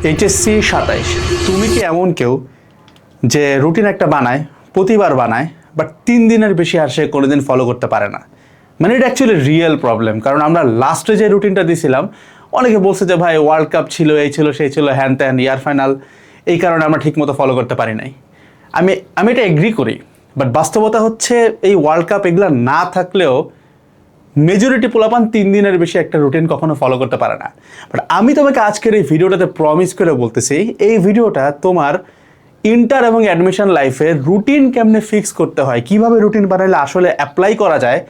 HSC 27 তুমি কি এমন কেউ যে রুটিন একটা বানায় প্রতিবার বানায় বাট 3 দিনের বেশি আর সে কোনোদিন ফলো করতে পারে না? মানে এটা অ্যাকচুয়ালি রিয়েল প্রবলেম। কারণ আমরা লাস্টে যে রুটিনটা দিছিলাম অনেকে বলছে যে ভাই ওয়ার্ল্ড কাপ ছিল, এই ছিল সেই ছিল, হ্যান ত্যান, ইয়ার ফাইনাল, এই কারণে আমরা ঠিকমতো ফলো করতে পারি নাই। আমি এটা এগ্রি করি, বাট বাস্তবতা হচ্ছে এই ওয়ার্ল্ড কাপ এগুলো না থাকলেও মেজরিটি পোলাপান 3 দিনের বেশি একটা রুটিন কখনো ফলো করতে পারে না। বাট আমি তোমাকে আজকের এই ভিডিওটাতে প্রমিস করে বলতেছি, এই ভিডিওটা তোমার ইন্টার এবং অ্যাডমিশন লাইফে রুটিন কেমনে ফিক্স করতে হয়, কিভাবে রুটিন বানাইলে আসলে অ্যাপ্লাই করা যায়,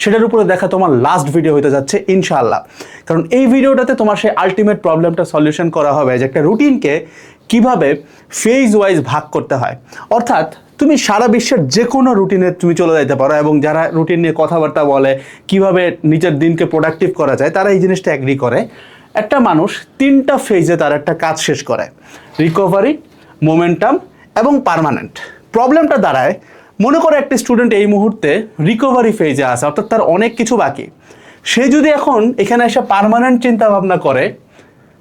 সেটার উপরে দেখা তোমার লাস্ট ভিডিও হতে যাচ্ছে ইনশাআল্লাহ। কারণ এই ভিডিওটাতে তোমার সেই আলটিমেট প্রবলেমটা সলিউশন করা হবে যে একটা রুটিনকে কিভাবে ফেজ ওয়াইজ ভাগ করতে হয়। অর্থাৎ তুমি সারা বিশ্বের যে কোনো রুটিনে তুমি চলে যেতে পারো, এবং যারা রুটিন নিয়ে কথাবার্তা বলে কিভাবে নিজের দিনকে প্রোডাক্টিভ করা যায় তারা এই জিনিসটা অ্যাগ্রি করে। একটা মানুষ 3টা ফেজে তার একটা কাজ শেষ করে: রিকভারি, মোমেন্টাম এবং পার্মানেন্ট। প্রবলেমটা দাঁড়ায়, মনে করে একটা স্টুডেন্ট এই মুহূর্তে রিকভারি ফেজে আছে, অর্থাৎ তার অনেক কিছু বাকি। সে যদি এখন এখানে এসে পার্মানেন্ট চিন্তা ভাবনা করে,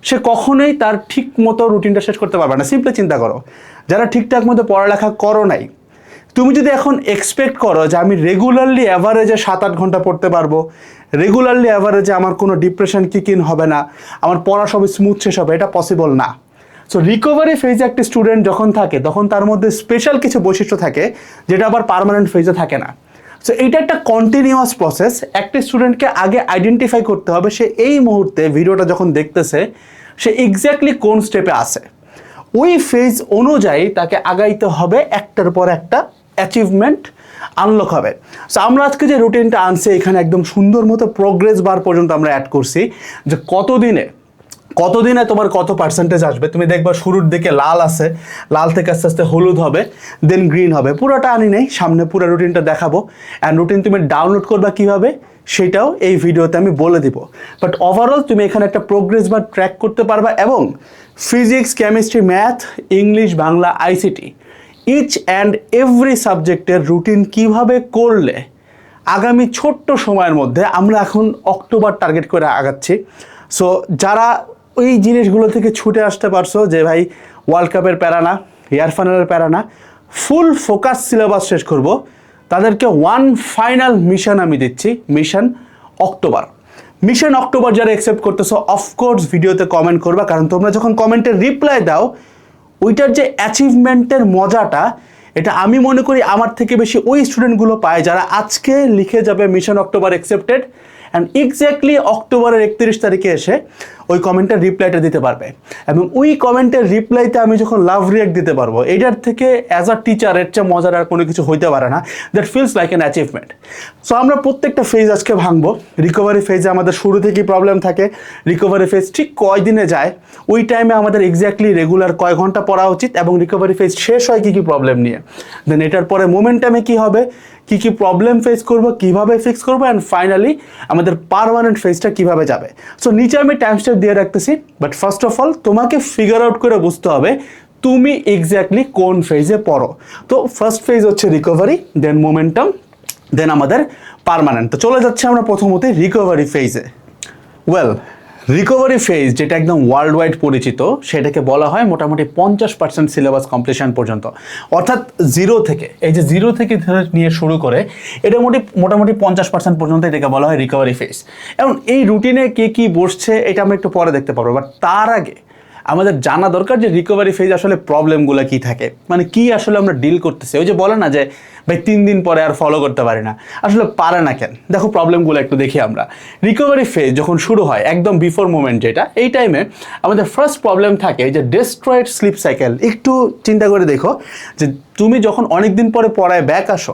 সে কখনোই তার ঠিক মতো রুটিনটা শেষ করতে পারবে না। সিম্পলি চিন্তা করো, যারা ঠিকঠাক মতো পড়ালেখা করো নাই, তুমি যদি এখন এক্সপেক্ট করো যে আমি রেগুলারলি অ্যাভারেজে 7-8 ঘন্টা পড়তে পারবো, রেগুলারলি অ্যাভারেজে আমার কোনো ডিপ্রেশন কিক ইন হবে না, আমার পড়া সব স্মুথ শেষ হবে, এটা পসিবল না। সো রিকভারি ফেজে একটা স্টুডেন্ট যখন থাকে তখন তার মধ্যে স্পেশাল কিছু বৈশিষ্ট্য থাকে যেটা আবার পার্মানেন্ট ফেজে থাকে না। সো এইটা একটা কন্টিনিউয়াস প্রসেস। একটা স্টুডেন্টকে আগে আইডেন্টিফাই করতে হবে সে এই মুহূর্তে ভিডিওটা যখন দেখতেছে সে এক্স্যাক্টলি কোন স্টেপে আছে। ওই ফেজ অনুযায়ী তাকে আগাইতে হবে, একটার পর একটা অ্যাচিভমেন্ট আনলক হবে। সো আমরা আজকে যে রুটিনটা আনছি এখানে একদম সুন্দর মতো প্রোগ্রেস বার পর্যন্ত আমরা অ্যাড করছি, যে কতদিনে তোমার কত পার্সেন্টেজ আসবে। তুমি দেখবা শুরুর দিকে লাল আছে, লাল থেকে আস্তে আস্তে হলুদ হবে, দেন গ্রিন হবে। পুরোটা আনি নেই, সামনে পুরো রুটিনটা দেখাবো। অ্যান্ড রুটিন তুমি ডাউনলোড করবা কীভাবে সেটাও এই ভিডিওতে আমি বলে দিব। বাট ওভারঅল তুমি এখানে একটা প্রোগ্রেস বার ট্র্যাক করতে পারবা, এবং physics, chemistry, math, English, Bangla, ICT each and every সাবজেক্টের রুটিন কিভাবে করলে আগামী ছোট্ট সময়ের মধ্যে, আমরা এখন অক্টোবর টার্গেট করে আগাচ্ছি। সো যারা ওই জিনিসগুলো থেকে ছুটে আসতে পারছো যে ভাই ওয়ার্ল্ড কাপের প্যারা না, ইয়ার ফাইনালের প্যারা না, ফুল ফোকাস সিলেবাস শেষ করব, তাদেরকে ওয়ান ফাইনাল মিশন আমি দিচ্ছি, মিশন অক্টোবর। মিশন অক্টোবর যারা অ্যাকসেপ্ট করতেছো অফকোর্স ভিডিওতে কমেন্ট করবা, কারণ তোমরা যখন কমেন্টের রিপ্লাই দাও ওইটার যে অ্যাচিভমেন্টের মজাটা, এটা আমি মনে করি আমার থেকে বেশি ওই স্টুডেন্টগুলো পায় যারা আজকে লিখে যাবে mission October accepted, and exactly অক্টোবরের 31 তারিখে এসে ওই কমেন্টের রিপ্লাইটা দিতে পারবে। এবং ওই কমেন্টের রিপ্লাইতে আমি যখন লাভ রিয়াক্ট দিতে পারবো, এটার থেকে অ্যাজ আ টিচার এর চেয়ে মজার আর কোনো কিছু হইতে পারে না। That feels like an achievement. So আমরা প্রত্যেকটা ফেজ আজকে ভাঙবো। রিকভারি ফেজে আমাদের শুরু থেকেই প্রবলেম থাকে, রিকভারি ফেজ ঠিক কয় দিনে যায়, ওই টাইমে আমাদের এক্স্যাক্টলি রেগুলার কয় ঘন্টা পড়া উচিত, এবং রিকভারি ফেজ শেষ হয় কী কী প্রবলেম নিয়ে, দেন এটার পরে মোমেন্টামে কী হবে, কী কী প্রবলেম ফেস করবো, কীভাবে ফিক্স করবো, অ্যান্ড ফাইনালি আমাদের পার্মানেন্ট ফেজটা কীভাবে যাবে। সো নিচে আমি টাইম স্টেপ দিয়ে রাখতেছি, বাট ফার্স্ট অফ অল তোমাকে ফিগার আউট করে বুঝতে হবে তুমি এক্স্যাক্টলি কোন ফেজে পড়ো। তো ফার্স্ট ফেজ হচ্ছে রিকভারি, দেন মোমেন্টাম, দেন আমাদের পার্মানেন্ট। তো চলে যাচ্ছে আমরা প্রথমতে রিকভারি ফেজে। ওয়েল, রিকভারি ফেজ যেটা একদম ওয়ার্ল্ড ওয়াইড পরিচিত, সেটাকে বলা হয় মোটামুটি 50% সিলেবাস কমপ্লিশন পর্যন্ত। অর্থাৎ জিরো থেকে, এই যে জিরো থেকে নিয়ে শুরু করে এটা মোটামুটি 50% পর্যন্ত এটাকে বলা হয় রিকভারি ফেজ। এবং এই রুটিনে কে কী বসছে এটা আমরা একটু পরে দেখতে পারবো, বাট তার আগে আমাদের জানা দরকার যে রিকভারি ফেজ আসলে প্রবলেমগুলো কী থাকে, মানে কি আসলে আমরা ডিল করতেছি। ওই যে বলে না যে ভাই 3 দিন পরে আর ফলো করতে পারি না, আসলে পারে না কেন? দেখো প্রবলেমগুলো একটু দেখি আমরা। রিকভারি ফেজ যখন শুরু হয় একদম বিফোর মোমেন্ট, যেটা এই টাইমে আমাদের ফার্স্ট প্রবলেম থাকে যে ডেস্ট্রয়েড স্লিপ সাইকেল। একটু চিন্তা করে দেখো যে তুমি যখন অনেক দিন পরে পড়ায় ব্যাক আসো,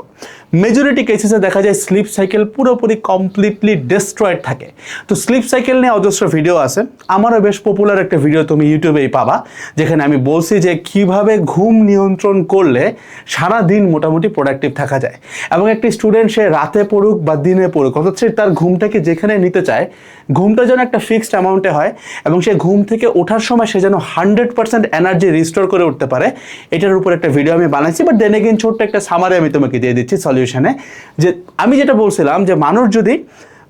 মেজরিটি কেসেসে দেখা যায় স্লিপ সাইকেল পুরোপুরি কমপ্লিটলি ডেস্ট্রয়েড থাকে। তো স্লিপ সাইকেল নিয়ে অজস্র ভিডিও আছে, আমারও বেশ পপুলার একটা ভিডিও তুমি ইউটিউবেই পাবা, যেখানে আমি বলছি যে কিভাবে ঘুম নিয়ন্ত্রণ করলে সারা দিন মোটামুটি প্রোডাক্টিভ থাকা যায়। এবং একটি স্টুডেন্ট সে রাতে পড়ুক বা দিনে পড়ুক, অর্থাৎ সে তার ঘুমটাকে যেখানে নিতে চায়, ঘুমটা যেন একটা ফিক্সড অ্যামাউন্টে হয়, এবং সে ঘুম থেকে ওঠার সময় সে যেন 100% এনার্জি রিস্টোর করে উঠতে পারে। এটার উপর একটা ভিডিও আমি বানাইছি, বাট দেন এগেইন ছোট্ট একটা সামারি আমি তোমাকে দিয়ে দিচ্ছি সলিউশনে। যে আমি যেটা বলছিলাম যে মানুষ যদি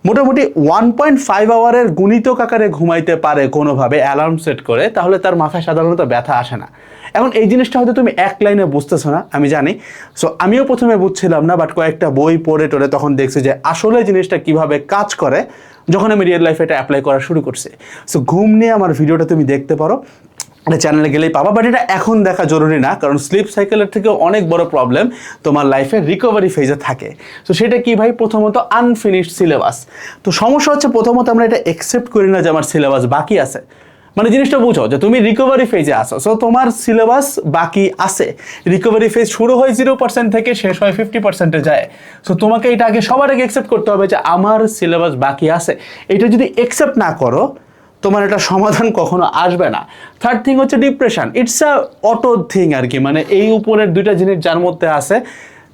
মোটামুটি 1.5 আওয়ারের গুণিতক আকারে ঘুমাইতে পারে কোনোভাবে অ্যালার্ম সেট করে, তাহলে তার মাথায় সাধারণত ব্যথা আসে না। এখন এই জিনিসটা হয়তো তুমি এক লাইনে বুঝতেছো না, আমি জানি। সো আমিও প্রথমে বুঝছিলাম না, বাট কয়েকটা বই পড়ে টোরে তখন দেখছি যে আসলে জিনিসটা কিভাবে কাজ করে যখন আমি রিয়েল লাইফে এটা অ্যাপ্লাই করা শুরু করছি। সো ঘুম নিয়ে আমার ভিডিওটা তুমি দেখতে পারো, এটা চ্যানেলে গেলেই পাবা, বাট এটা এখন দেখা জরুরি না, কারণ স্লিপ সাইকেলের থেকেও অনেক বড় প্রবলেম তোমার লাইফে রিকভারি ফেজে থাকে। তো সেটা কি ভাই? প্রথমত আনফিনিশড সিলেবাস। তো সমস্যা হচ্ছে প্রথমত আমরা এটা অ্যাকসেপ্ট করি না যে আমার সিলেবাস বাকি আছে। মানে জিনিসটা বুঝো যে তুমি রিকভারি ফেজে আসো, সো তোমার সিলেবাস বাকি আছে। রিকভারি ফেজ শুরু হয় 0% থেকে শেষ হয় 50%-এ যায়। সো তোমাকে এটা আগে সবার আগে অ্যাকসেপ্ট করতে হবে যে আমার সিলেবাস বাকি আছে। এটা যদি অ্যাকসেপ্ট না করো, তোমার এটা সমাধান কখনো আসবে না। থার্ড থিং হচ্ছে depression. It's a auto thing আর কি, মানে এই উপরের দুইটা জিনিস যার মধ্যে আছে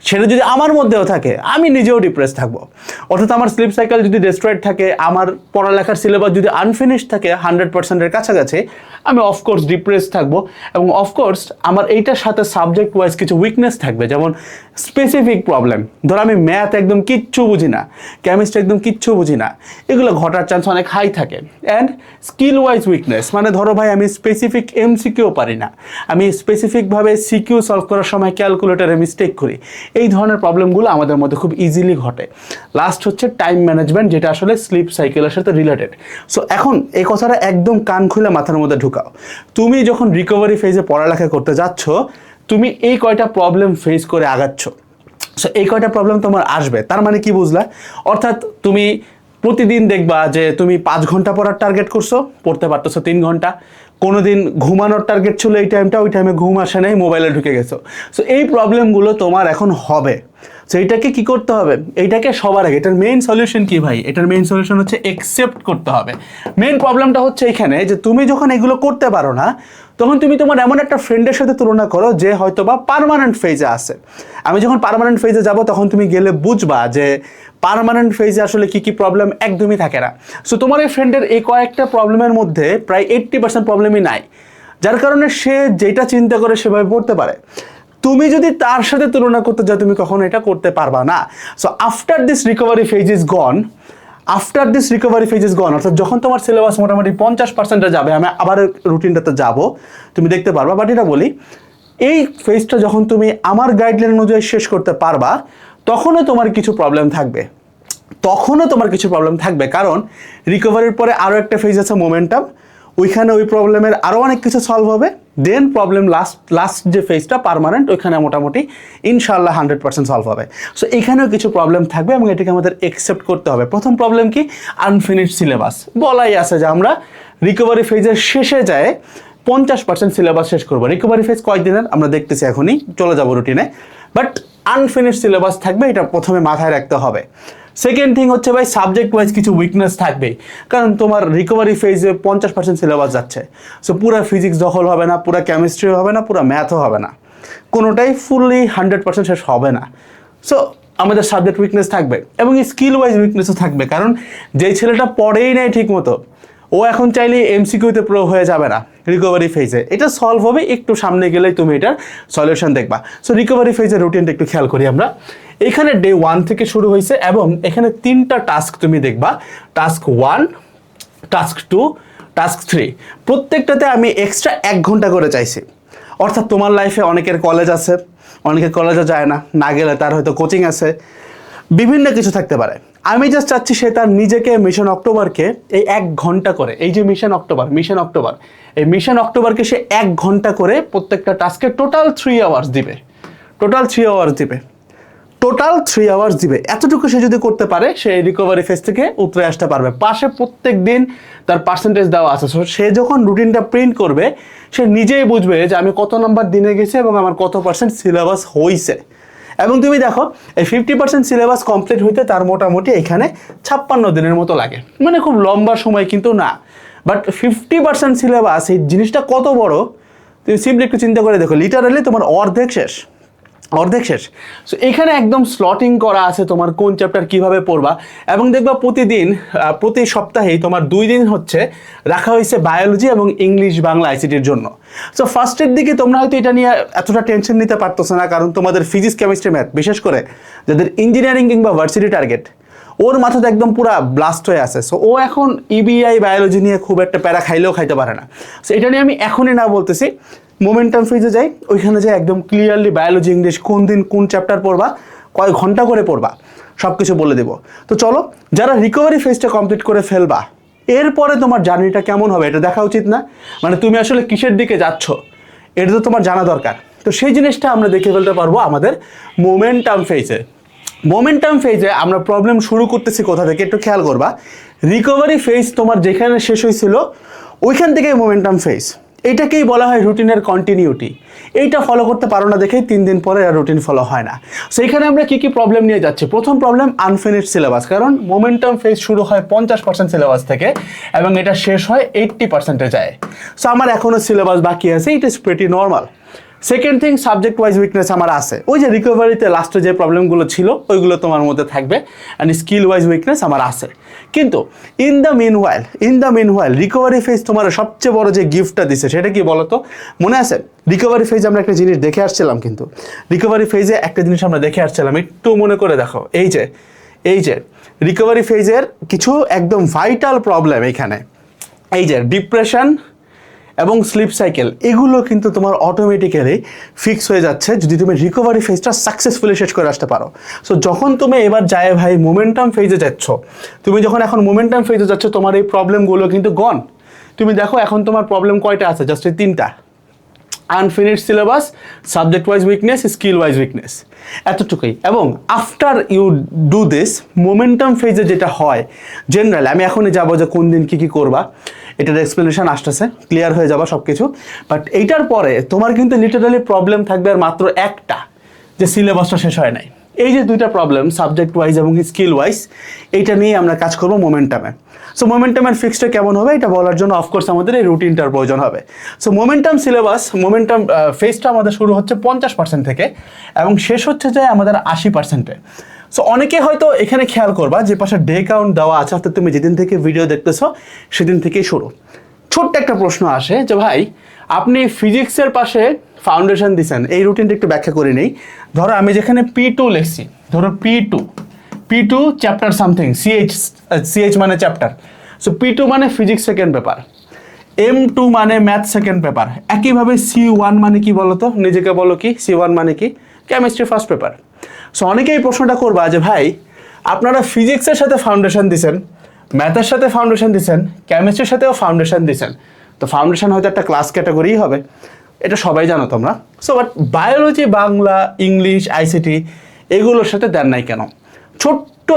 সেটা যদি আমার মধ্যেও থাকে, আমি নিজেও ডিপ্রেস থাকবো। অর্থাৎ আমার স্লিপ সাইকেল যদি ডিস্ট্রয়েড থাকে, আমার পড়ালেখার সিলেবাস যদি আনফিনিশ থাকে 100%-এর কাছাকাছি, আমি অফকোর্স ডিপ্রেস থাকবো। এবং অফকোর্স আমার এইটার সাথে সাবজেক্ট ওয়াইজ কিছু উইকনেস থাকবে, যেমন স্পেসিফিক প্রবলেম। ধরো আমি ম্যাথ একদম কিচ্ছু বুঝি না, কেমিস্ট্রি একদম কিচ্ছু বুঝি না, এগুলো ঘটার চান্স অনেক হাই থাকে। অ্যান্ড স্কিল ওয়াইজ উইকনেস, মানে ধরো ভাই আমি স্পেসিফিক এমসিকিউ পারি না, আমি স্পেসিফিকভাবে সিকিউ সলভ করার সময় ক্যালকুলেটারে মিস্টেক করি। এই ধরনের প্রবলেমগুলো আমাদের মধ্যে খুব ইজিলি ঘটে। লাস্ট হচ্ছে টাইম ম্যানেজমেন্ট, যেটা আসলে স্লিপ সাইকেলের সাথে রিলেটেড। সো এখন এই কথাটা একদম কান খুলে মাথার মধ্যে ঢুকাও। তুমি যখন রিকভারি ফেজে পড়ালেখা করতে যাচ্ছ, তুমি এই কয়টা প্রবলেম ফেস করে আগাচ্ছ। সো এই কয়টা প্রবলেম তোমার আসবে, তার মানে কি বুঝলা? অর্থাৎ তুমি প্রতিদিন দেখবা যে তুমি 5 ঘন্টা পড়ার টার্গেট করছো, পড়তে পারতেছো 3 ঘন্টা। কোনো দিন ঘুমানোর টার্গেট ছিল এই টাইমটা, ওই টাইমে ঘুম আসে নাই, মোবাইলে ঢুকে গেছো। সো এই প্রবলেমগুলো তোমার এখন হবে। সো এইটাকে কি করতে হবে? এইটাকে সবার আগে, এটার মেইন সলিউশন কি ভাই? এটার মেইন সলিউশন হচ্ছে অ্যাকসেপ্ট করতে হবে। মেইন প্রবলেমটা হচ্ছে এখানে যে তুমি যখন এগুলো করতে পারো না, তখন তুমি তোমার এমন একটা ফ্রেন্ডের সাথে তুলনা করো যে হয়তো বা পার্মানেন্ট ফেজে আছে। আমি যখন পার্মানেন্ট ফেজে যাব, তখন তুমি গেলে বুঝবা যে পার্মানেন্ট ফেজে আসলে কি কি প্রবলেম একদমই থাকে না। সো তোমার এই ফ্রেন্ডের এই কয়েকটা প্রবলেমের মধ্যে প্রায় 80% প্রবলেমই নাই, যার কারণে সে যেটা চিন্তা করে সেভাবে পড়তে পারে। তুমি যদি তার সাথে তুলনা করতে যাও, তুমি কখনো এটা করতে পারবা না। So after this recovery phase is গন, অর্থাৎ যখন তোমার সিলেবাস মোটামুটি 50%-এ যাবে, আমি আবার রুটিনটাতে যাব, তুমি দেখতে পারবা। বাট এটা বলি, এই ফেজটা যখন তুমি আমার গাইডলাইন অনুযায়ী শেষ করতে পারবা, তখনও তোমার কিছু প্রবলেম থাকবে, কারণ রিকভারির পরে আরও একটা ফেজ আছে মোমেন্টাম। ওইখানে ওই প্রবলেমের আরও অনেক কিছু সলভ হবে। দেন প্রবলেম লাস্ট যে ফেজটা পার্মানেন্ট, ওইখানে মোটামুটি ইনশাল্লাহ 100% সলভ হবে। সো এখানেও কিছু প্রবলেম থাকবে এবং এটাকে আমাদের অ্যাকসেপ্ট করতে হবে। প্রথম প্রবলেম কি? Unfinished syllabus. বলাই আছে যে আমরা রিকভারি ফেজের শেষে যায় 50% সিলেবাস শেষ করবো। রিকভারি ফেজ কয়েকদিনের আমরা দেখতেছি, এখনই চলে যাবো রুটিনে, বাট আনফিনিশড সিলেবাস থাকবে, এটা প্রথমে মাথায় রাখতে হবে। সেকেন্ড থিং হচ্ছে ভাই, সাবজেক্ট ওয়াইজ কিছু উইকনেস থাকবে, কারণ তোমার রিকভারি ফেজে 50% সিলেবাস যাচ্ছে। সো পুরো ফিজিক্স দখল হবে না, পুরো কেমিস্ট্রি হবে না, পুরো ম্যাথও হবে না, কোনোটাই ফুললি 100% শেষ হবে না। সো আমাদের সাবজেক্ট উইকনেস থাকবে এবং স্কিল ওয়াইজ উইকনেসও থাকবে, কারণ যেই ছেলেটা পড়েই নেয় ঠিক মতো, ও এখন চাইলে এমসিকিউতে প্রো হয়ে যাবে না রিকভারি ফেজে। এটা সলভ হবে, একটু সামনে গেলেই তুমি এটার সলিউশন দেখবা। সো রিকভারি ফেজের রুটিনটা একটু খেয়াল করি আমরা। এখানে ডে 1 থেকে শুরু হয়েছে এবং এখানে 3টা টাস্ক তুমি দেখবা, টাস্ক 1, টাস্ক 2, টাস্ক 3। প্রত্যেকটাতে আমি এক্সট্রা 1 ঘন্টা করে চাইছি। অর্থাৎ তোমার লাইফে অনেকের কলেজ আছে, অনেকে কলেজে যায় না, না গেলে তার হয়তো কোচিং আছে, বিভিন্ন কিছু থাকতে পারে। আমি জাস্ট চাচ্ছি সে তার নিজেকে মিশন অক্টোবরকে এই 1 ঘন্টা করে, এই যে মিশন অক্টোবর, এই মিশন অক্টোবরকে সে 1 ঘন্টা করে প্রত্যেকটা টাস্কে টোটাল 3 আওয়ার্স দিবে। এতটুকু সে যদি করতে পারে, সে রিকভারি ফেজ থেকে উতরে আসতে পারবে। পাশে প্রত্যেক দিন তার পার্সেন্টেজ দেওয়া আছে। সে যখন রুটিনটা প্রিন্ট করবে, সে নিজেই বুঝবে যে আমি কত নাম্বার দিনে গেছি এবং আমার কত পার্সেন্ট সিলেবাস হয়েছে। এবং তুমি দেখো, এই 50% সিলেবাস কমপ্লিট হইতে তার মোটামুটি এখানে 56 দিনের মতো লাগে, মানে খুব লম্বা সময় কিন্তু না। বাট 50% সিলেবাস, এই জিনিসটা কত বড় তুমি সিম্পলি একটু চিন্তা করে দেখো, লিটারালি তোমার অর্ধেক শেষ। সো এখানে একদম স্লটিং করা আছে তোমার কোন চ্যাপ্টার কিভাবে পড়বা। এবং দেখবা প্রতি সপ্তাহেই তোমার 2 দিন হচ্ছে রাখা হয়েছে বায়োলজি এবং ইংলিশ বাংলা আইসিটির জন্য। সো ফার্স্টের দিকে তোমরা হয়তো এটা নিয়ে এতটা টেনশন নিতে পারতেছো না, কারণ তোমাদের ফিজিক্স কেমিস্ট্রি ম্যাথ, বিশেষ করে যাদের ইঞ্জিনিয়ারিং কিংবা ভার্সিটি টার্গেট, ওর মাথাতে একদম পুরো ব্লাস্ট হয়ে আছে। সো ও এখন ইবিআই বায়োলজি নিয়ে খুব একটা প্যারা খাইলেও খাইতে পারে না। সো এটা নিয়ে আমি এখনই না বলতেছি, মোমেন্টাম ফেজে যাই, ওইখানে যাই একদম ক্লিয়ারলি বায়োলজি ইংলিশ কোন দিন কোন চ্যাপ্টার পড়বা, কয় ঘন্টা করে পড়বা, সব কিছু বলে দেবো। তো চলো, যারা রিকভারি ফেজটা কমপ্লিট করে ফেলবা, এরপরে তোমার জার্নিটা কেমন হবে এটা দেখা উচিত না? মানে তুমি আসলে কিসের দিকে যাচ্ছ এটা তো তোমার জানা দরকার। তো সেই জিনিসটা আমরা দেখে ফেলতে পারবো আমাদের মোমেন্টাম ফেজে। মোমেন্টাম ফেজে আমরা প্রবলেম শুরু করতেছি কোথা থেকে একটু খেয়াল করবা। রিকভারি ফেজ তোমার যেখানে শেষ হয়েছিল ওইখান থেকেই মোমেন্টাম ফেজ। এটাকেই বলা হয় রুটিনের কন্টিনিউটি। এইটা ফলো করতে পারো না দেখেই 3 দিন পরে আর রুটিন ফলো হয় না। সো এখানে আমরা কী কী প্রবলেম নিয়ে যাচ্ছি? প্রথম প্রবলেম আনফিনিশড সিলেবাস, কারণ মোমেন্টাম ফেজ শুরু হয় 50% সিলেবাস থেকে এবং এটা শেষ হয় 80%-এ যায়। সো আমার এখনও সিলেবাস বাকি আছে, it is pretty normal. Second thing, subject wise weakness আমার আছে। ওই যে রিকভারিতে লাস্টে যে প্রবলেমগুলো ছিল ওইগুলো তোমার মধ্যে থাকবে, অ্যান্ড স্কিল ওয়াইজ উইকনেস আমার আছে। কিন্তু in the meanwhile recovery phase তোমার সবচেয়ে বড় যে গিফটটা দিছে সেটা কি বলো তো? মনে আছে রিকভারি ফেজে আমরা একটা জিনিস দেখে আসছিলাম, কিন্তু রিকভারি ফেজে একটা জিনিস আমরা দেখে আসছিলাম, একটু মনে করে দেখো। এই যে রিকভারি ফেজের কিছু একদম ভাইটাল প্রবলেম এখানে, এই যে ডিপ্রেশন এবং স্লিপ সাইকেল, এগুলো কিন্তু তোমার অটোমেটিক্যালি ফিক্স হয়ে যাচ্ছে যদি তুমি রিকভারি ফেজটা সাকসেসফুলি শেষ করে আসতে পারো। সো যখন তুমি এবার যায় ভাই মোমেন্টাম ফেজে যাচ্ছ, তুমি যখন এখন মোমেন্টাম ফেজে যাচ্ছ, তোমার এই প্রবলেমগুলো কিন্তু গন। তুমি দেখো এখন তোমার প্রবলেম কয়টা আছে? জাস্ট এই 3টা, unfinished syllabus, subject wise weakness, skill wise weakness, এতটুকুই। এবং after you do this momentum ফেজে যেটা হয় জেনারেলি, আমি এখনই যাবো যে কোন দিন কী করবা, এটার এক্সপ্লেনেশন আসতেছে, ক্লিয়ার হয়ে যাবে সব কিছু। বাট এইটার পরে তোমার কিন্তু লিটারালি প্রবলেম থাকবে আর মাত্র একটা, যে সিলেবাসটা শেষ হয় নাই। এই যে 2টা প্রবলেম, সাবজেক্ট ওয়াইজ এবং স্কিল ওয়াইজ, এইটা নিয়ে আমরা কাজ করবো মোমেন্টামে। সো মোমেন্টামের ফিক্সটা কেমন হবে এটা বলার জন্য অফকোর্স আমাদের এই রুটিনটার প্রয়োজন হবে। সো মোমেন্টাম ফেজটা আমাদের শুরু হচ্ছে 50% থেকে এবং শেষ হচ্ছে যায় আমাদের 80%-এ। সো অনেকে হয়তো এখানে খেয়াল করবা যে পাশে ডে কাউন্ট দেওয়া আছে, অর্থাৎ তুমি যেদিন থেকে ভিডিও দেখতেছো সেদিন থেকেই শুরু। ছোট্ট একটা প্রশ্ন আসে যে ভাই আপনি ফিজিক্সের পাশে ফাউন্ডেশন দিচ্ছেন, এই রুটিনটা একটু ব্যাখ্যা করে নেই। ধরো আমি যেখানে P2 লিখছি, ধরো P2 চ্যাপ্টার সামথিং, CH মানে চ্যাপ্টার। সো P2 মানে ফিজিক্স সেকেন্ড পেপার, M2 মানে ম্যাথ সেকেন্ড পেপার। একইভাবে C1 মানে কি বলো তো, নিজেকে বলো কি, C1 মানে কি, কেমিস্ট্রি ফার্স্ট পেপার। সো অনেকেই প্রশ্নটা করবা যে ভাই আপনারা ফিজিক্সের সাথে ফাউন্ডেশন দিচ্ছেন, ম্যাথের সাথে ফাউন্ডেশন দিচ্ছেন, কেমিস্ট্রির সাথেও ফাউন্ডেশন দিচ্ছেন, তো ফাউন্ডেশন হয়তো একটা ক্লাস ক্যাটাগরিই হবে, এটা সবাই জানো তোমরা। So but biology, Bangla, English, ICT এগুলোর সাথে দেন নাই কেন? ছোট্ট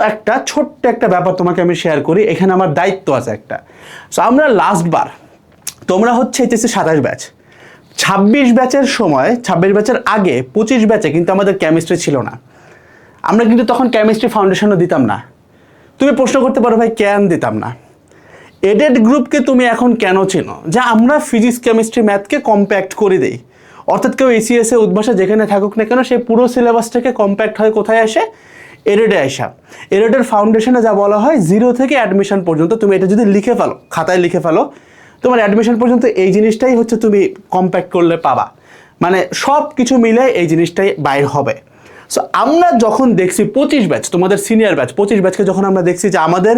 একটা ব্যাপার তোমাকে আমি শেয়ার করি, এখানে আমার দায়িত্ব আছে একটা। সো আমরা লাস্টবার, তোমরা হচ্ছে HSC 27 ব্যাচ, 26 ব্যাচের সময়, 26 ব্যাচের আগে 25 ব্যাচে কিন্তু আমাদের কেমিস্ট্রি ছিল না। আমরা কিন্তু তখন কেমিস্ট্রি ফাউন্ডেশনও দিতাম না। তুমি প্রশ্ন করতে পারো ভাই কেন দিতাম না? এডেড গ্রুপকে তুমি এখন কেন চেনো? যে আমরা ফিজিক্স, কেমিস্ট্রি, ম্যাথকে কম্প্যাক্ট করে দেই, অর্থাৎ কেউ ACS উদ্ভাসে যেখানে থাকুক না কেন সেই পুরো সিলেবাসটাকে কম্প্যাক্ট হয় কোথায় আসে? এডেডে আসা। এডেডের ফাউন্ডেশনে যা বলা হয় 0 থেকে অ্যাডমিশন পর্যন্ত, তুমি এটা যদি লিখে ফেলো, খাতায় লিখে ফেলো, তোমার অ্যাডমিশন পর্যন্ত এই জিনিসটাই হচ্ছে তুমি কম্প্যাক্ট করলে পাবা, মানে সব কিছু মিলে এই জিনিসটাই বাইর হবে। সো আমরা যখন দেখছি 25 ব্যাচ, তোমাদের সিনিয়র ব্যাচ 25 ব্যাচকে যখন আমরা দেখছি যে আমাদের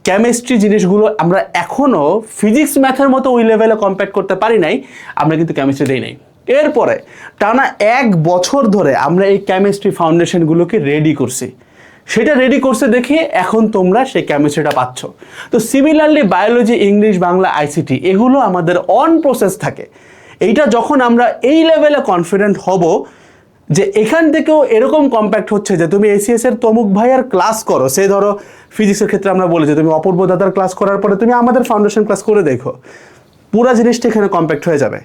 কেমিস্ট্রি জিনিসগুলো আমরা এখনও ফিজিক্স ম্যাথের মতো ওই লেভেলে কম্প্যাক্ট করতে পারি নাই, আমরা কিন্তু কেমিস্ট্রি দেই নাই। এরপরে টানা 1 বছর ধরে আমরা এই কেমিস্ট্রি ফাউন্ডেশনগুলোকে রেডি করছি, সেটা রেডি করছে দেখে এখন তোমরা সেই কেমিস্ট্রিটা পাচ্ছ। তো similarly biology, English, Bangla, ICT এগুলো আমাদের অন প্রসেস থাকে। এইটা যখন আমরা এই লেভেলে কনফিডেন্ট হব যে এখান থেকেও এরকম কম্প্যাক্ট হচ্ছে যে তুমি ACS এর তমুক ভাইয়ার ক্লাস করো, সে ধরো ফিজিক্সের ক্ষেত্রে আমরা বলি যে তুমি অপূর্ব দাদার ক্লাস করার পরে তুমি আমাদের ফাউন্ডেশন ক্লাস করে দেখো, পুরো জিনিসটা এখানে কম্প্যাক্ট হয়ে যাবে।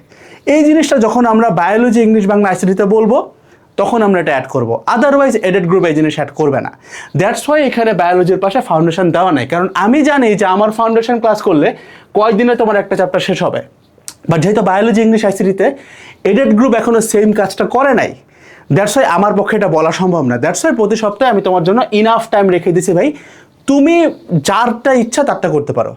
এই জিনিসটা যখন আমরা বায়োলজি, ইংলিশ, বাংলা, ICT-তে বলবো তখন আমরা এটা অ্যাড করবো, আদারওয়াইজ এডেড গ্রুপ এই জিনিস অ্যাড করবে না। দ্যাটস ওয়াই এখানে বায়োলজির পাশে ফাউন্ডেশন দেওয়া নেই, কারণ আমি জানি যে আমার ফাউন্ডেশন ক্লাস করলে কয়েকদিনে তোমার একটা চ্যাপ্টার শেষ হবে। বাট যেহেতু বায়োলজি, ইংলিশ, ICT-তে এডেড গ্রুপ এখনও সেম কাজটা করে নাই, দ্যাটস ওয়াই আমার পক্ষে এটা বলা সম্ভব না। দ্যাটস ওয়াই প্রতি সপ্তাহে আমি তোমার জন্য ইনাফ টাইম রেখে দিছি ভাই, তুমি যারটা ইচ্ছা তারটা করতে পারো।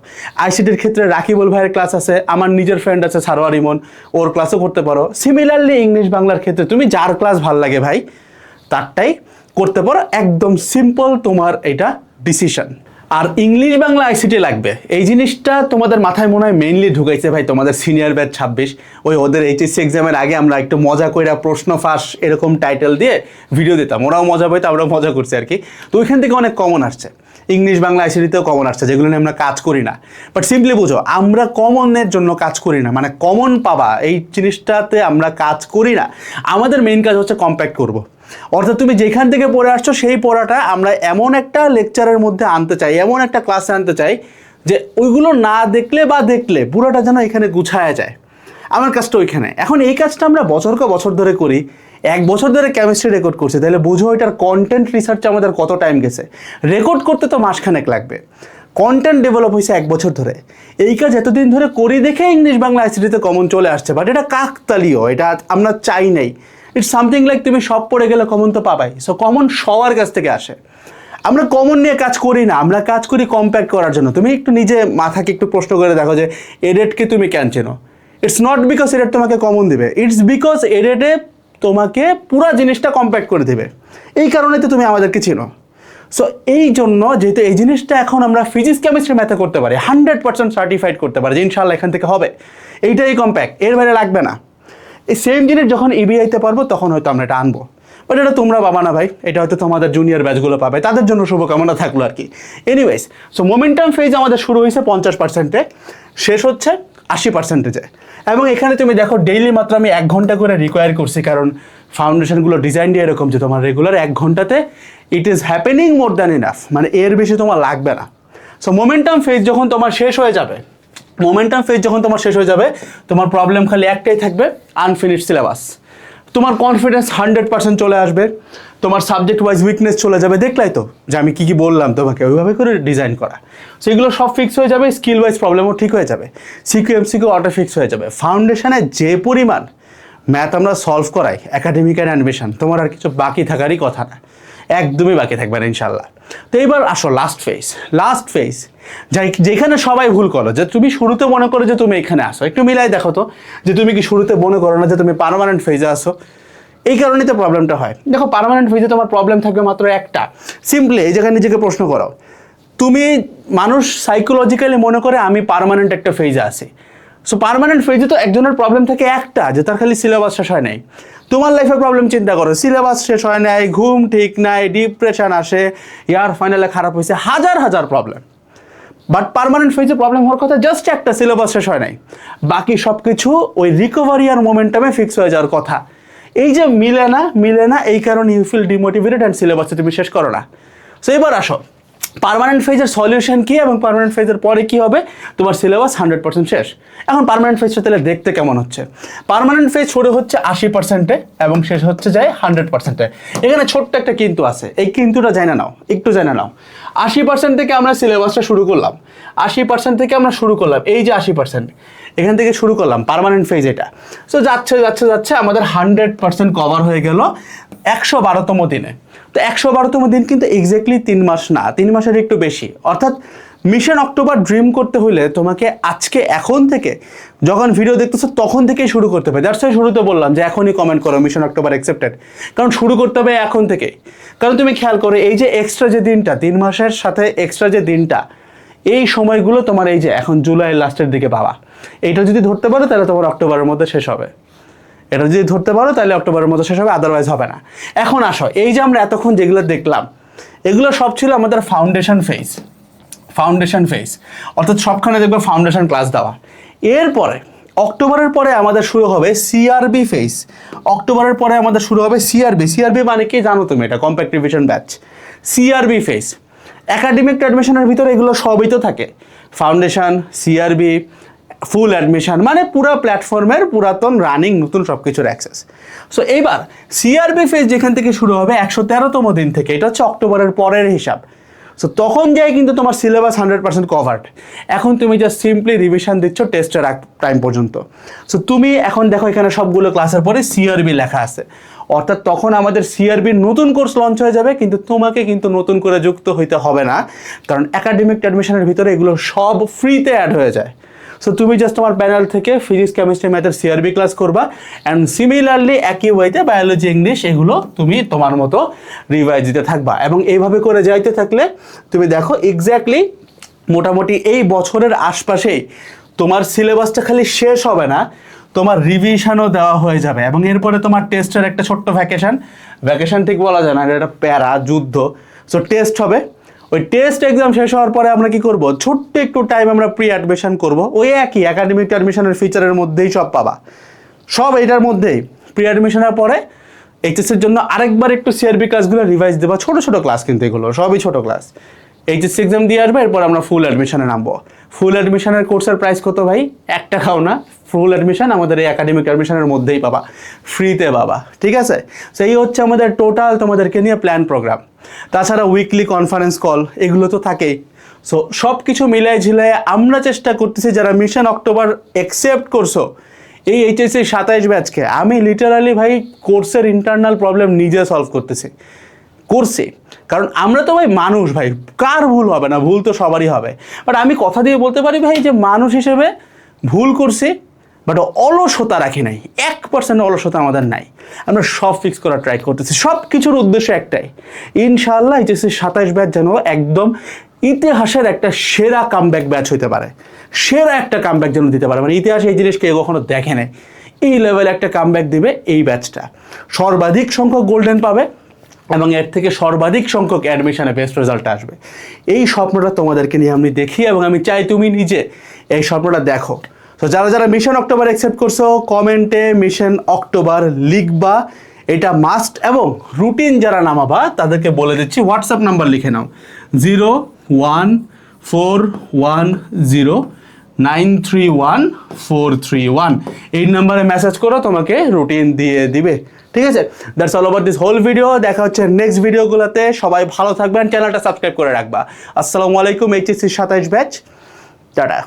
ICT-র ক্ষেত্রে রাকিবুল ভাইয়ের ক্লাস আছে, আমার নিজের ফ্রেন্ড আছে সারোয়ার ইমন, ওর ক্লাসও করতে পারো। সিমিলারলি ইংলিশ, বাংলার ক্ষেত্রে তুমি যার ক্লাস ভাল লাগে ভাই তারটাই করতে পারো, একদম সিম্পল তোমার এটা ডিসিশন। আর ইংলিশ বাংলা আইসিটি লাগবে, এই জিনিসটা তোমাদের মাথায় মনে হয় মেইনলি ঢুকাইছে ভাই তোমাদের সিনিয়র ব্যাচ 26। ওই ওদের এইচএসসি এক্সামের আগে আমরা একটু মজা কইরা প্রশ্ন ফাঁস এরকম টাইটেল দিয়ে ভিডিও দিতাম, ওরাও মজা পাইতো, আমরাও মজা করছি আর কি। তো ওইখান থেকে অনেক কমন আসছে, ইংলিশ বাংলা আইসিটিতেও কমন আসছে, যেগুলো নিয়ে আমরা কাজ করি না। বাট সিম্পলি বুঝো, আমরা কমনের জন্য কাজ করি না, মানে কমন পাবা এই জিনিসটাতে আমরা কাজ করি না। আমাদের মেইন কাজ হচ্ছে কম্প্যাক্ট করব। অর্থাৎ তুমি যেখান থেকে পড়ে আসছো সেই পড়াটা আমরা এমন একটা লেকচারের মধ্যে আনতে চাই, এমন একটা ক্লাসে আনতে চাই যে ওইগুলো না দেখলে বা দেখলে পুরোটা যেন এখানে গুছায়া যায়। আমার কাজটা ওইখানে। এখন এই কাজটা আমরা বছর ধরে করি, 1 বছর ধরে কেমিস্ট্রি রেকর্ড করছি, তাহলে বুঝো এটার কন্টেন্ট রিসার্চে আমাদের কত টাইম গেছে। রেকর্ড করতে তো মাসখানেক লাগবে, কন্টেন্ট ডেভেলপ হয়েছে 1 বছর ধরে। এই কাজ এতদিন ধরে করি দেখে ইংলিশ বাংলা আইসিটিতে কমন চলে আসছে, বাট এটা কাকতালীয়, এটা আমরা চাই নাই। ইটস সামথিং লাইক তুমি সব পড়ে গেলে কমন তো পাবাই, সো কমন সবার কাছ থেকে আসে। আমরা কমন নিয়ে কাজ করি না, আমরা কাজ করি কম্প্যাক্ট করার জন্য। তুমি একটু নিজে মাথাকে একটু প্রশ্ন করে দেখো যে এডেটকে তুমি কেন চেনো। ইটস নট বিকজ এডেট তোমাকে কমন দিবে, ইটস বিকজ এডেটে তোমাকে পুরো জিনিসটা কম্প্যাক্ট করে দেবে, এই কারণে তো তুমি আমাদেরকে চিনো। সো এই জন্য যেহেতু এই জিনিসটা এখন আমরা ফিজিক্স কেমিস্ট্রি ম্যাথে করতে পারি, 100% সার্টিফাইড করতে পারি যে ইনশাল্লাহ এখান থেকে হবে, এইটাই কম্প্যাক্ট, এর বাইরে লাগবে না। এই সেম জিনিস যখন ইবিআইতে পারবো তখন হয়তো আমরা এটা আনবো, বাট এটা তোমরা পাবা না ভাই, এটা হয়তো তোমাদের জুনিয়র ব্যাচগুলো পাবে, তাদের জন্য শুভকামনা থাকলো আর কি। এনিওয়েজ, সো মোমেন্টাম ফেজ আমাদের শুরু হয়েছে 50%-এ, শেষ হচ্ছে 80%-এ। এবং এখানে তুমি দেখো ডেইলি মাত্র আমি 1 ঘন্টা করে রিকোয়ার করছি, কারণ ফাউন্ডেশনগুলো ডিজাইন দিয়ে এরকম যে তোমার রেগুলার 1 ঘন্টাতে it is happening more than enough, মানে এর বেশি তোমার লাগবে না। সো মোমেন্টাম ফেজ যখন তোমার শেষ হয়ে যাবে, তোমার প্রবলেম খালি একটাই থাকবে, আনফিনিশড সিলেবাস। তোমার কনফিডেন্স 100% চলে আসবে, তোমার সাবজেক্ট ওয়াইজ উইকনেস চলে যাবে। দেখলাই তো যে আমি কী বললাম তোমাকে, ওইভাবে করে ডিজাইন করা। সো এগুলো সব ফিক্স হয়ে যাবে, স্কিল ওয়াইজ প্রবলেমও ঠিক হয়ে যাবে, সিকিউ এমসিকিউ অটো ফিক্স হয়ে যাবে। ফাউন্ডেশনে যে পরিমাণ ম্যাথ আমরা সলভ করাই, একাডেমিক অ্যান্ড অ্যানিমেশন, তোমার আর কিছু বাকি থাকারই কথা না, একদমই বাকি থাকবে না ইনশাল্লাহ। তো এবার আসো লাস্ট ফেজ যেখানে সবাই ভুল করো, যে তুমি শুরুতে মনে করো যে তুমি এখানে আসো, একটু মিলাই দেখো তো যে তুমি কি শুরুতে মনে করো না যে তুমি পার্মানেন্ট ফেজে আসো। এই কারণেই তো প্রবলেমটা হয়। দেখো পার্মানেন্ট ফেজে তোমার প্রবলেম থাকবে মাত্র একটা, সিম্পলি এই জায়গায় নিজেকে প্রশ্ন করো, তুমি মানুষ সাইকোলজিক্যালি মনে করে আমি পার্মানেন্ট একটা ফেজে আছি। সো পার্মানেন্ট ফেজে তো একজনের প্রবলেম থাকে একটা, যে তার খালি সিলেবাস শেষ হয় নাই। তোমার লাইফের প্রবলেম চিন্তা করো, সিলেবাস শেষ হয় নাই, ঘুম ঠিক নাই, ডিপ্রেশন আসে, ইয়ার ফাইনালে খারাপ হয়েছে, হাজার প্রবলেম। বাট পার্মানেন্ট ফেজে প্রবলেম হওয়ার কথা জাস্ট একটা, সিলেবাস শেষ হয় নাই, বাকি সব কিছু ওই রিকভারি আর মোমেন্টামে ফিক্স হয়ে যাওয়ার কথা। এই যে মিলে না, এই কারণে ইউ ফিল ডিমোটিভেটেড অ্যান্ড সিলেবাসে তুমি শেষ করো না। সো এবার আসো পার্মানেন্ট ফেজের সলিউশন কি এবং পার্মানেন্ট ফেজের পরে কি হবে। তোমার সিলেবাস 100% শেষ। এখন পার্মানেন্ট ফেজটা তাহলে দেখতে কেমন হচ্ছে। পার্মানেন্ট ফেজ শুরু হচ্ছে 80%-এ এবং শেষ হচ্ছে যায় 100%-এ। এখানে ছোট্ট একটা কিন্তু আছে, এই কিন্তুটা জানা নাও, একটু জানা নাও। 80% থেকে আমরা সিলেবাসটা শুরু করলাম, 80% থেকে আমরা শুরু করলাম, এই যে 80% এখান থেকে শুরু করলাম পার্মানেন্ট ফেজ এটা। সো যাচ্ছে আমাদের 100% কভার হয়ে গেল 112তম দিনে। তো 112তম দিন কিন্তু এক্স্যাক্টলি 3 মাস না, 3 মাসের একটু বেশি। অর্থাৎ মিশন অক্টোবর ড্রিম করতে হলে তোমাকে আজকে এখন থেকে যখন ভিডিও দেখতেছো তখন থেকেই শুরু করতে হবে। দ্যাটস ওয়াই শুরুতে বললাম যে এখনই কমেন্ট করো মিশন অক্টোবর অ্যাকসেপ্টেড, কারণ শুরু করতে হবে এখন থেকে। কারণ তুমি খেয়াল করো এই যে এক্সট্রা যে দিনটা, 3 মাসের সাথে এক্সট্রা যে দিনটা, এই সময়গুলো তোমার এই যে এখন জুলাইয়ের লাস্টের দিকে পাবা। এইটা যদি ধরতে পারো তাহলে তোমার অক্টোবরের মধ্যে শেষ হবে, এটা যদি ধরতে পারো তাহলে অক্টোবরের মধ্যে শেষ হবে, আদারওয়াইজ হবে না। এখন আসো এই যে আমরা এতক্ষণ যেগুলো দেখলাম এগুলো সব ছিল আমাদের ফাউন্ডেশন ফেজ, অর্থাৎ সবখানে দেখবে ফাউন্ডেশন ক্লাস দেওয়া। এরপরে অক্টোবরের পরে আমাদের শুরু হবে সিআরবি ফেজ। অক্টোবরের পরে আমাদের শুরু হবে সিআরবি মানে কি জানো তুমি, এটা compact revision batch. CRB phase academic অ্যাডমিশনের ভিতরে এগুলো সবই তো থাকে, ফাউন্ডেশন, সিআরবি, ফুল অ্যাডমিশন, মানে পুরো প্ল্যাটফর্মের পুরাতন রানিং নতুন সব কিছুর অ্যাক্সেস। সো এইবার সিআরবি ফেজ যেখান থেকে শুরু হবে 113তম দিন থেকে, এটা হচ্ছে অক্টোবরের পরের হিসাব। সো তখন যাই কিন্তু তোমার সিলেবাস 100% কভার্ড। এখন তুমি জাস্ট সিম্পলি রিভিশন দিচ্ছ টেস্টের টাইম পর্যন্ত। সো তুমি এখন দেখো এখানে সবগুলো ক্লাসের পরে সিআরবি লেখা আছে, অর্থাৎ তখন আমাদের সিআরবির নতুন কোর্স লঞ্চ হয়ে যাবে, কিন্তু তোমাকে কিন্তু নতুন করে যুক্ত হইতে হবে না, কারণ একাডেমিক অ্যাডমিশনের ভিতরে এগুলো সব ফ্রিতে অ্যাড হয়ে যায়। সো তুমি জাস্ট তোমার প্যানেল থেকে ফিজিক্স কেমিস্ট্রি ম্যাথের সিআরবি ক্লাস করবা, অ্যান্ড সিমিলারলি একই ওয়েতে বায়োলজি ইংলিশ এগুলো তুমি তোমার মতো রিভাইজ দিতে থাকবা। এবং এইভাবে করে যাইতে থাকলে তুমি দেখো এক্স্যাক্টলি মোটামুটি এই বছরের আশপাশেই তোমার সিলেবাসটা খালি শেষ হবে না, তোমার রিভিশনও দেওয়া হয়ে যাবে। এবং এরপরে তোমার টেস্টের একটা ছোট্ট ভ্যাকেশন ঠিক বলা যায় না, এটা প্যারা যুদ্ধ। সো টেস্ট হবে, ওই টেস্ট এক্সাম শেষ হওয়ার পরে আমরা কি করব, ছোট্ট একটু টাইম আমরা প্রি অ্যাডমিশন করব, ওই একই একাডেমিক অ্যাডমিশনের ফিচারের মধ্যেই সব পাবা, সব এইটার মধ্যেই। প্রি অ্যাডমিশনের পরে এইচএসের জন্য আরেকবার একটু সিআরবি ক্লাসগুলো রিভাইজ দেবা, ছোট ছোট ক্লাস কিন্তু এগুলো সবই ছোট ক্লাস। এইচএসসি এক্সাম দিয়ে আসবে, এরপর আমরা ফুল অ্যাডমিশনে নামবো। ফুল অ্যাডমিশনের কোর্সের প্রাইস কত ভাই? 1 টাকাও না। ফুল অ্যাডমিশন আমাদের এই একাডেমিক অ্যাডমিশনের মধ্যেই পাবা, ফ্রিতে পাবা, ঠিক আছে? সো এই হচ্ছে আমাদের টোটাল তোমাদেরকে নিয়ে প্ল্যান প্রোগ্রাম। তাছাড়া উইকলি কনফারেন্স কল এগুলো তো থাকেই। সো সব কিছু মিলাই ঝিলাই আমরা চেষ্টা করতেছি যারা মিশন অক্টোবর অ্যাকসেপ্ট করছো এই এইচএসসি 27 ব্যাচকে, আমি লিটারালি ভাই কোর্সের ইন্টারনাল প্রবলেম নিজে সলভ করছি। কারণ আমরা তো ভাই মানুষ ভাই, কার ভুল হবে না? ভুল তো সবারই হবে। বাট আমি কথা দিয়ে বলতে পারি ভাই যে মানুষ হিসেবে ভুল করছি, বাট অলসতা রাখি নাই, 1% অলসতা আমাদের নাই। আমরা সব ফিক্স করার ট্রাই করতেছি, সব কিছুর উদ্দেশ্য একটাই, ইনশাআল্লাহ এইচএসসি 27 ব্যাচ যেন একদম ইতিহাসের একটা সেরা কামব্যাক ব্যাচ হইতে পারে, সেরা একটা কামব্যাক যেন দিতে পারে। মানে ইতিহাসে এই জিনিস কেউ কখনো দেখে নেই, এই লেভেলে একটা কামব্যাক দিবে এই ব্যাচটা। সর্বাধিক সংখ্যক গোল্ডেন পাবে এবং এর থেকে সর্বাধিক সংখ্যক অ্যাডমিশনে বেস্ট রেজাল্ট আসবে। এই স্বপ্নটা তোমাদেরকে নিয়ে আমি দেখি এবং আমি চাই তুমি নিজে এই স্বপ্নটা দেখো। তো যারা যারা মিশন অক্টোবর অ্যাকসেপ্ট করছো কমেন্টে মিশন অক্টোবর লিখবা, এটা মাস্ট। এবং রুটিন যারা নামাবা তাদেরকে বলে দিচ্ছি হোয়াটসঅ্যাপ নাম্বার লিখে নাও 01410931431। এই নাম্বারে মেসেজ করো, তোমাকে রুটিন দিয়ে দিবে, ঠিক আছে? That's all over this whole video. দেখা হচ্ছে নেক্সট ভিডিওগুলোতে। সবাই ভালো থাকবেন, চ্যানেলটা সাবস্ক্রাইব করে রাখবা। আসসালামু আলাইকুম। HSC 27 batch, tata.